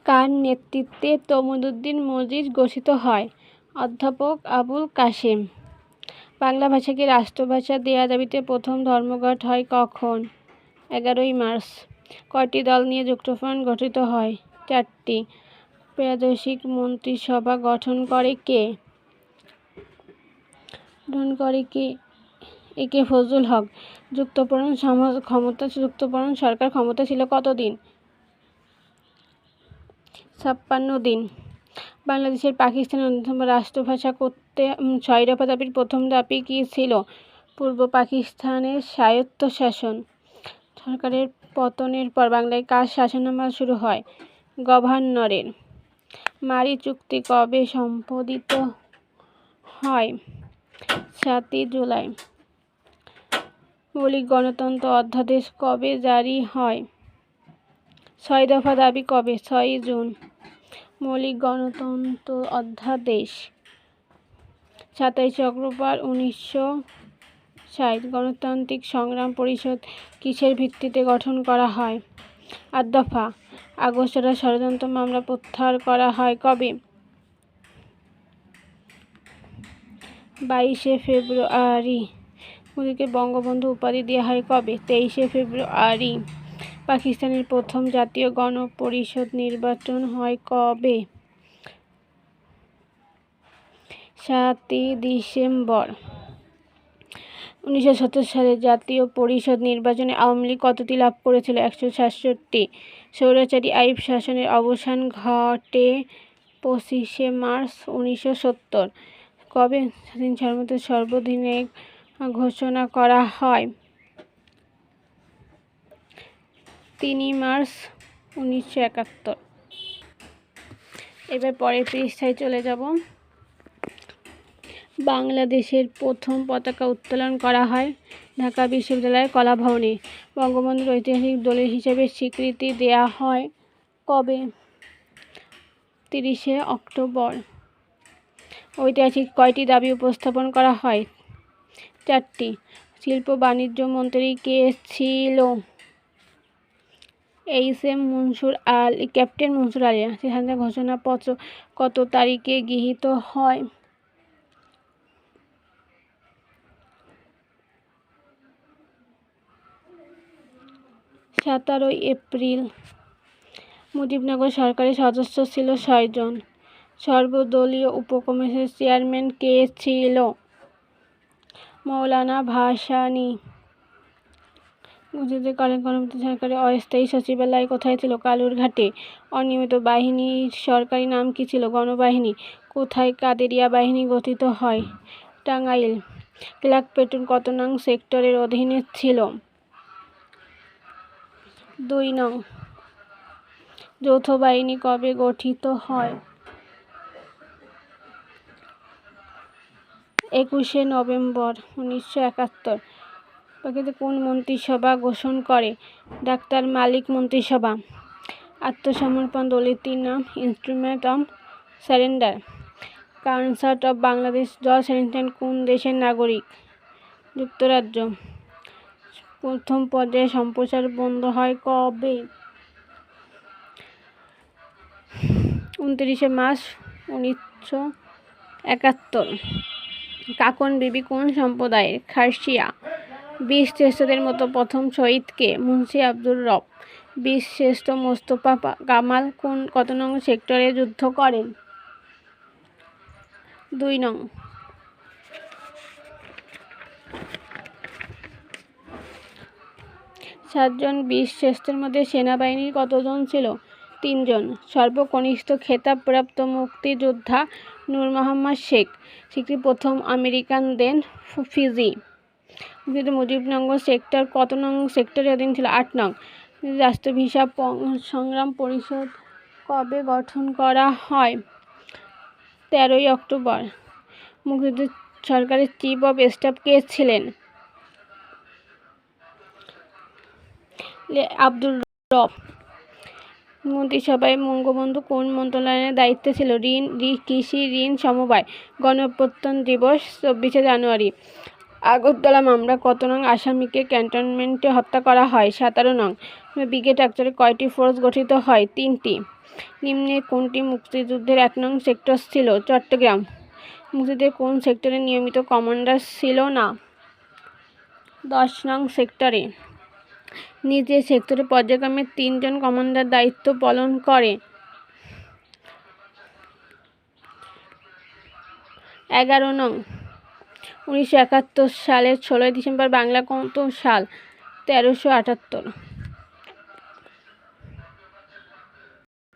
কার নেতৃত্বে তমুদ্দুন মসজিদ গঠিত হয়? অধ্যাপক আবুল কাশেম। বাংলা ভাষাকে রাষ্ট্রভাষা দেওয়ার দাবিতে প্রথম ধর্মঘট হয় কখন? 11ই মার্চ। কয়টি দল নিয়ে যুক্তফ্রন্ট গঠিত হয়? 4টি। প্রাদেশিক মন্ত্রিসভা গঠন করে কে? এ কে ফজলুল হক। যুক্তফ্রন্ট সরকার ক্ষমতা ছিল কতদিন? 56 দিন। বাংলাদেশের পাকিস্তানের অন্যতম রাষ্ট্রভাষা করতে 6 দফা দাবির প্রথম দাবি কী ছিল? পূর্ব পাকিস্তানের স্বায়ত্তশাসন। সরকারের পতনের পর বাংলায় কার শাসনামল শুরু হয়? গভর্নরের। মারি চুক্তি কবে সম্পাদিত হয়? 7ই জুলাই। মৌলিক গণতন্ত্র অধ্যাদেশ কবে জারি হয়? 6 দফা দাবি কবে? 6ই জুন। মৌলিক গণতন্ত্র অধ্যাদেশ 27 অক্টোবর 1960। গণতান্ত্রিক সংগ্রাম পরিষদ কিসের ভিত্তিতে গঠন করা হয়? 8 দফা। আগস্টরা ষড়যন্ত্র মামলা প্রত্যাহার করা হয় কবে? 22শে ফেব্রুয়ারি। মোদীকে বঙ্গবন্ধু উপাধি দেওয়া হয় কবে? 23শে ফেব্রুয়ারি। পাকিস্তানের প্রথম জাতীয় গণপরিষদ নির্বাচন হয় কবে? 7ই ডিসেম্বর। 1970 সালে জাতীয় পরিষদ নির্বাচনে আওয়ামী লীগ কতটি লাভ করেছিল? 166। স্বৈরাচারী আইয়ুব শাসনের অবসান ঘটে 25শে মার্চ 1970। কবে স্বাধীন সার্বভৌমত্বের সার্বজনীন ঘোষণা করা হয়? 3ই মার্চ 1971। এবার পরের পৃষ্ঠায় চলে যাব। বাংলাদেশের প্রথম পতাকা উত্তোলন করা হয় ঢাকা বিশ্ববিদ্যালয়ের কলাভবনে। বঙ্গবন্ধুর ঐতিহাসিক দলিল হিসেবে স্বীকৃতি দেয়া হয় কবে? 30শে অক্টোবর। ঐতিহাসিক কয়টি দাবি উপস্থাপন করা হয়? 4টি। শিল্প বাণিজ্য মন্ত্রী কে ছিল? ক্যাপ্টেন মনসুর আলী। স্বাধীনতা ঘোষণাপত্র কত তারিখে গৃহীত হয়? 17ই এপ্রিল। মুজিবনগর সরকারের সদস্য ছিল 6 জন। সর্বদলীয় উপকমিশনের চেয়ারম্যান কে ছিল? মৌলানা ভাসানী। মুক্তিযুদ্ধকালীন গণপ্রজাতন্ত্রী সরকারের অস্থায়ী সচিবালয় কোথায় ছিল? কালুরঘাটে। অনিয়মিত বাহিনীর সরকারি নাম কী ছিল? গণবাহিনী। কোথায় কাদেরিয়া বাহিনী গঠিত হয়? টাঙ্গাইল। ক্লার্ক প্লাটুন কত নং সেক্টরের অধীনে ছিল? 2 নং। যৌথ বাহিনী কবে গঠিত হয়? 21শে নভেম্বর 1971। পাকিস্তানে কোন মন্ত্রিসভা গঠন করে? ডাক্তার মালিক মন্ত্রিসভা। আত্মসমর্পণ দলিলটির নাম? Instrument of surrender. Concert of Bangladesh. George Harrison কোন দেশের নাগরিক? যুক্তরাজ্য। প্রথম পর্যায়ে সম্প্রচার বন্ধ হয় কবে? 29শে মার্চ 1971। কাকন বিবি কোন সম্প্রদায়ের? খাসিয়া। বীরশ্রেষ্ঠদের মধ্যে প্রথম শহীদ কে? মুন্সি আব্দুর রব। বীরশ্রেষ্ঠ মোস্তফা কামাল কত নং সেক্টরে যুদ্ধ করেন? 2 নং। 7 জন বীরশ্রেষ্ঠের মধ্যে সেনাবাহিনীর কতজন ছিল? 3 জন। সর্বকনিষ্ঠ খেতাবপ্রাপ্ত মুক্তিযোদ্ধা নূর মোহাম্মদ শেখ। স্বীকৃত প্রথম আমেরিকান দেন ফিজি। মুজিবনগর সেক্টর কত নং সেক্টরের অধীন ছিল? 8 নং। রাষ্ট্রভাষা সংগ্রাম পরিষদ কবে গঠন করা হয়? 13ই অক্টোবর। মুক্তিযুদ্ধ সরকারের চিফ অফ স্টাফ কে ছিলেন? আব্দুর রব। মন্ত্রিসভায় বঙ্গবন্ধু কোন মন্ত্রণালয়ের দায়িত্বে ছিল? কৃষি ঋণ সমবায়। গণঅভ্যুত্থান দিবস 24শে জানুয়ারি। আগরতলা মামলা কত নং আসামিকে ক্যান্টনমেন্টে হত্যা করা হয়? 17 নং। ব্রিগেড অ্যাকচুয়ালি কয়টি ফোর্স গঠিত হয়? 3টি। নিম্নে কোনটি মুক্তিযুদ্ধের 1 নং সেক্টর ছিল? চট্টগ্রাম। মুক্তিযুদ্ধের কোন সেক্টরে নিয়মিত কমান্ডার ছিল না? 10 নং সেক্টরে। নিজের সেক্টরে পর্যায়ক্রমে 3 জন কমান্ডার দায়িত্ব পালন করে। 11 নং। 1971 সালের 16 ডিসেম্বর বাংলা কত সাল? 1378।